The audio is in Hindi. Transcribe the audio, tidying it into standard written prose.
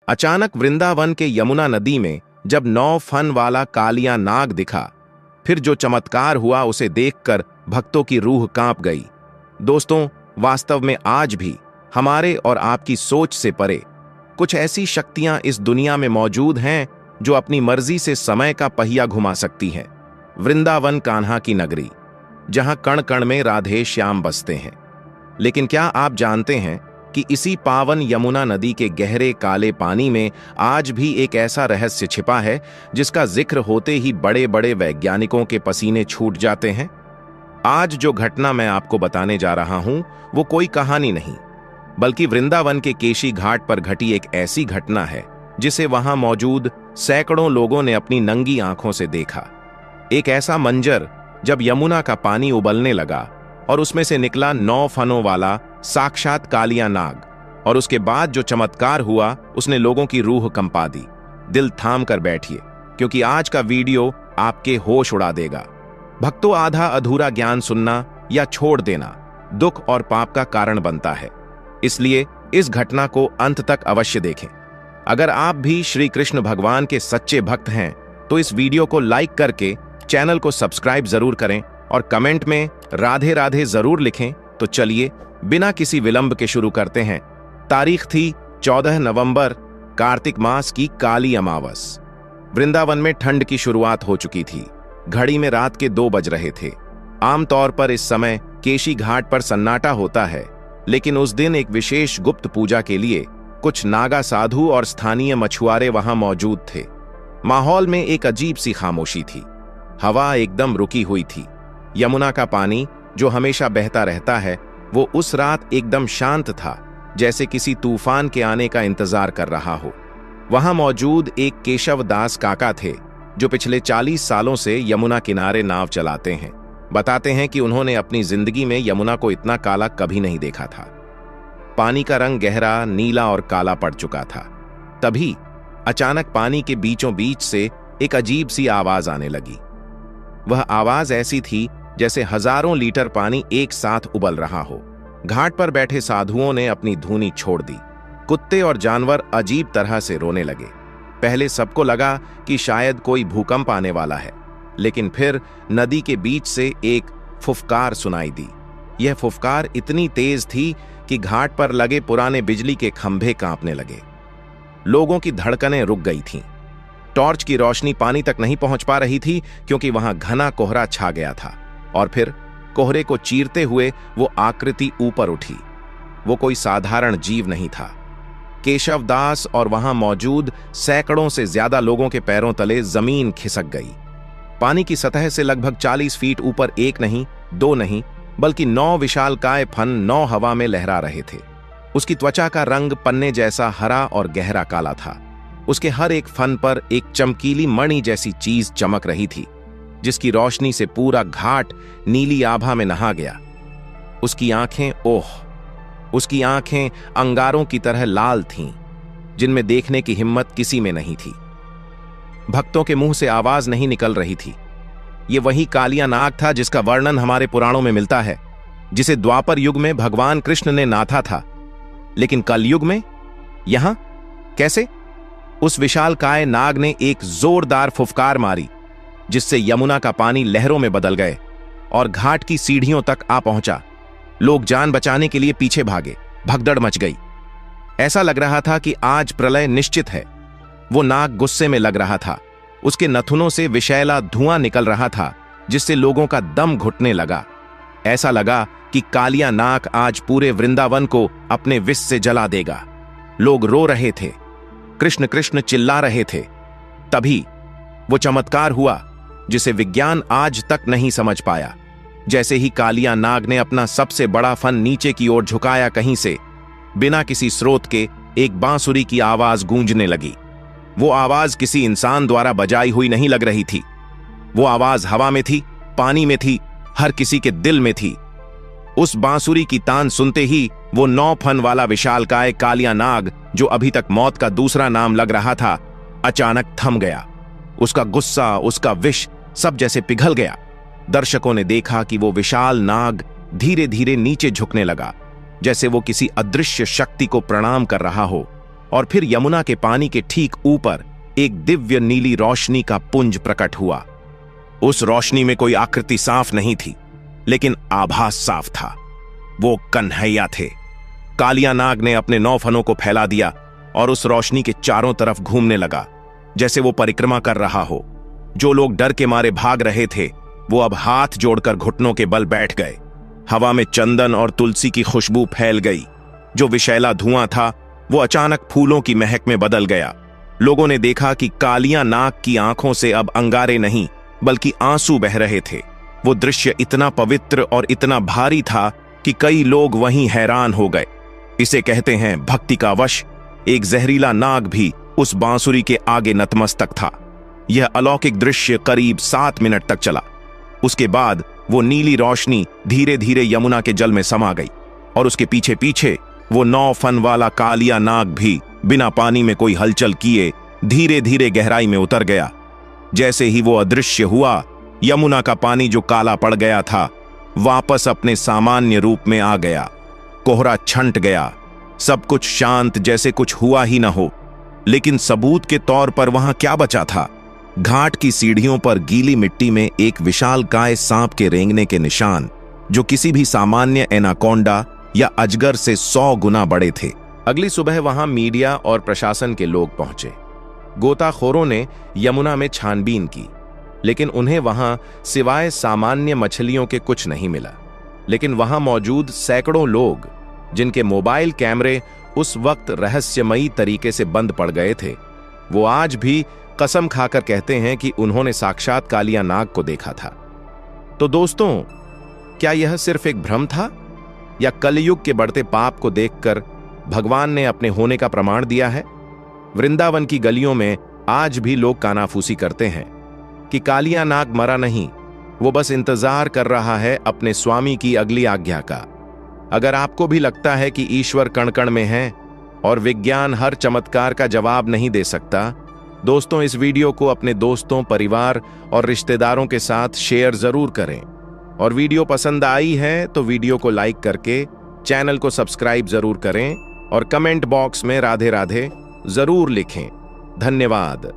अचानक वृंदावन के यमुना नदी में जब 9 फन वाला कालिया नाग दिखा, फिर जो चमत्कार हुआ उसे देखकर भक्तों की रूह कांप गई। दोस्तों, वास्तव में आज भी हमारे और आपकी सोच से परे कुछ ऐसी शक्तियां इस दुनिया में मौजूद हैं जो अपनी मर्जी से समय का पहिया घुमा सकती हैं। वृंदावन कान्हा की नगरी, जहां कण कण में राधे श्याम बसते हैं। लेकिन क्या आप जानते हैं कि इसी पावन यमुना नदी के गहरे काले पानी में आज भी एक ऐसा रहस्य छिपा है जिसका जिक्र होते ही बड़े बड़े वैज्ञानिकों के पसीने छूट जाते हैं। आज जो घटना मैं आपको बताने जा रहा हूं वो कोई कहानी नहीं, बल्कि वृंदावन के केशी घाट पर घटी एक ऐसी घटना है जिसे वहां मौजूद सैकड़ों लोगों ने अपनी नंगी आंखों से देखा। एक ऐसा मंजर जब यमुना का पानी उबलने लगा और उसमें से निकला 9 फनों वाला साक्षात कालिया नाग, और उसके बाद जो चमत्कार हुआ उसने लोगों की रूह कंपा दी। दिल थाम कर बैठिए, क्योंकि आज का वीडियो आपके होश उड़ा देगा। भक्तों, आधा अधूरा ज्ञान सुनना या छोड़ देना दुख और पाप का कारण बनता है, इसलिए इस घटना को अंत तक अवश्य देखें। अगर आप भी श्री कृष्ण भगवान के सच्चे भक्त हैं तो इस वीडियो को लाइक करके चैनल को सब्सक्राइब जरूर करें और कमेंट में राधे राधे जरूर लिखें। तो चलिए बिना किसी विलंब के शुरू करते हैं। तारीख थी 14 नवंबर, कार्तिक मास की काली अमावस। वृंदावन में ठंड की शुरुआत हो चुकी थी। घड़ी में रात के 2 बज रहे थे। आमतौर पर इस समय केशी घाट पर सन्नाटा होता है, लेकिन उस दिन एक विशेष गुप्त पूजा के लिए कुछ नागा साधु और स्थानीय मछुआरे वहां मौजूद थे। माहौल में एक अजीब सी खामोशी थी। हवा एकदम रुकी हुई थी। यमुना का पानी जो हमेशा बहता रहता है, वो उस रात एकदम शांत था, जैसे किसी तूफान के आने का इंतजार कर रहा हो। वहां मौजूद एक केशव दास काका थे जो पिछले 40 सालों से यमुना किनारे नाव चलाते हैं। बताते हैं कि उन्होंने अपनी जिंदगी में यमुना को इतना काला कभी नहीं देखा था। पानी का रंग गहरा नीला और काला पड़ चुका था। तभी अचानक पानी के बीचों बीच से एक अजीब सी आवाज आने लगी। वह आवाज ऐसी थी जैसे हजारों लीटर पानी एक साथ उबल रहा हो। घाट पर बैठे साधुओं ने अपनी धूनी छोड़ दी। कुत्ते और जानवर अजीब तरह से रोने लगे। पहले सबको लगा कि शायद कोई भूकंप आने वाला है, लेकिन फिर नदी के बीच से एक फुफकार सुनाई दी। यह फुफकार इतनी तेज थी कि घाट पर लगे पुराने बिजली के खंभे कांपने लगे। लोगों की धड़कनें रुक गई थीं। टॉर्च की रोशनी पानी तक नहीं पहुंच पा रही थी, क्योंकि वहां घना कोहरा छा गया था। और फिर कोहरे को चीरते हुए वो आकृति ऊपर उठी। वो कोई साधारण जीव नहीं था। केशव दास और वहां मौजूद सैकड़ों से ज्यादा लोगों के पैरों तले जमीन खिसक गई। पानी की सतह से लगभग 40 फीट ऊपर एक नहीं, 2 नहीं, बल्कि 9 विशालकाय फन 9 हवा में लहरा रहे थे। उसकी त्वचा का रंग पन्ने जैसा हरा और गहरा काला था। उसके हर एक फन पर एक चमकीली मणि जैसी चीज चमक रही थी, जिसकी रोशनी से पूरा घाट नीली आभा में नहा गया। उसकी आंखें अंगारों की तरह लाल थीं, जिनमें देखने की हिम्मत किसी में नहीं थी। भक्तों के मुंह से आवाज नहीं निकल रही थी। ये वही कालिया नाग था जिसका वर्णन हमारे पुराणों में मिलता है, जिसे द्वापर युग में भगवान कृष्ण ने नाथा था। लेकिन कलयुग में यहां कैसे? उस विशालकाय नाग ने एक जोरदार फुफकार मारी, जिससे यमुना का पानी लहरों में बदल गए और घाट की सीढ़ियों तक आ पहुंचा। लोग जान बचाने के लिए पीछे भागे। भगदड़ मच गई। ऐसा लग रहा था कि आज प्रलय निश्चित है। वो नाग गुस्से में लग रहा था। उसके नथुनों से विषैला धुआं निकल रहा था, जिससे लोगों का दम घुटने लगा। ऐसा लगा कि कालिया नाग आज पूरे वृंदावन को अपने विष से जला देगा। लोग रो रहे थे, कृष्ण कृष्ण चिल्ला रहे थे। तभी वो चमत्कार हुआ जिसे विज्ञान आज तक नहीं समझ पाया। जैसे ही कालिया नाग ने अपना सबसे बड़ा फन नीचे की ओर झुकाया, कहीं से बिना किसी स्रोत के एक बांसुरी की आवाज गूंजने लगी। वो आवाज किसी इंसान द्वारा बजाई हुई नहीं लग रही थी। वो आवाज हवा में थी, पानी में थी, हर किसी के दिल में थी। उस बांसुरी की तान सुनते ही वो 9 फन वाला विशालकाय कालिया नाग, जो अभी तक मौत का दूसरा नाम लग रहा था, अचानक थम गया। उसका गुस्सा, उसका विष सब जैसे पिघल गया। दर्शकों ने देखा कि वो विशाल नाग धीरे धीरे नीचे झुकने लगा, जैसे वो किसी अदृश्य शक्ति को प्रणाम कर रहा हो। और फिर यमुना के पानी के ठीक ऊपर एक दिव्य नीली रोशनी का पुंज प्रकट हुआ। उस रोशनी में कोई आकृति साफ नहीं थी, लेकिन आभास साफ था। वो कन्हैया थे। कालिया नाग ने अपने 9 फनों को फैला दिया और उस रोशनी के चारों तरफ घूमने लगा, जैसे वो परिक्रमा कर रहा हो। जो लोग डर के मारे भाग रहे थे, वो अब हाथ जोड़कर घुटनों के बल बैठ गए। हवा में चंदन और तुलसी की खुशबू फैल गई। जो विषैला धुआं था, वो अचानक फूलों की महक में बदल गया। लोगों ने देखा कि कालिया नाग की आंखों से अब अंगारे नहीं, बल्कि आंसू बह रहे थे। वो दृश्य इतना पवित्र और इतना भारी था कि कई लोग वहीं हैरान हो गए। इसे कहते हैं भक्ति का वश। एक जहरीला नाग भी उस बांसुरी के आगे नतमस्तक था। यह अलौकिक दृश्य करीब 7 मिनट तक चला। उसके बाद वो नीली रोशनी धीरे धीरे यमुना के जल में समा गई और उसके पीछे पीछे वो 9 फन वाला कालिया नाग भी बिना पानी में कोई हलचल किए धीरे धीरे गहराई में उतर गया। जैसे ही वो अदृश्य हुआ, यमुना का पानी जो काला पड़ गया था, वापस अपने सामान्य रूप में आ गया। कोहरा छंट गया, सब कुछ शांत, जैसे कुछ हुआ ही ना हो। लेकिन सबूत के तौर पर वहां क्या बचा था? घाट की सीढ़ियों पर गीली मिट्टी में एक विशालकाय सांप के रेंगने के निशान, जो किसी भी सामान्य एनाकोंडा या अजगर से 100 गुना बड़े थे। अगली सुबह वहां मीडिया और प्रशासन के लोग पहुंचे। गोताखोरों ने यमुना में छानबीन की, लेकिन उन्हें वहां सिवाय सामान्य मछलियों के कुछ नहीं मिला। लेकिन वहां मौजूद सैकड़ों लोग, जिनके मोबाइल कैमरे उस वक्त रहस्यमयी तरीके से बंद पड़ गए थे, वो आज भी कसम खाकर कहते हैं कि उन्होंने साक्षात कालिया नाग को देखा था। तो दोस्तों, क्या यह सिर्फ एक भ्रम था, या कलयुग के बढ़ते पाप को देखकर भगवान ने अपने होने का प्रमाण दिया है? वृंदावन की गलियों में आज भी लोग कानाफूसी करते हैं कि कालिया नाग मरा नहीं, वो बस इंतजार कर रहा है अपने स्वामी की अगली आज्ञा का। अगर आपको भी लगता है कि ईश्वर कण कण में है और विज्ञान हर चमत्कार का जवाब नहीं दे सकता, दोस्तों, इस वीडियो को अपने दोस्तों, परिवार और रिश्तेदारों के साथ शेयर जरूर करें। और वीडियो पसंद आई है तो वीडियो को लाइक करके चैनल को सब्सक्राइब जरूर करें और कमेंट बॉक्स में राधे राधे जरूर लिखें। धन्यवाद।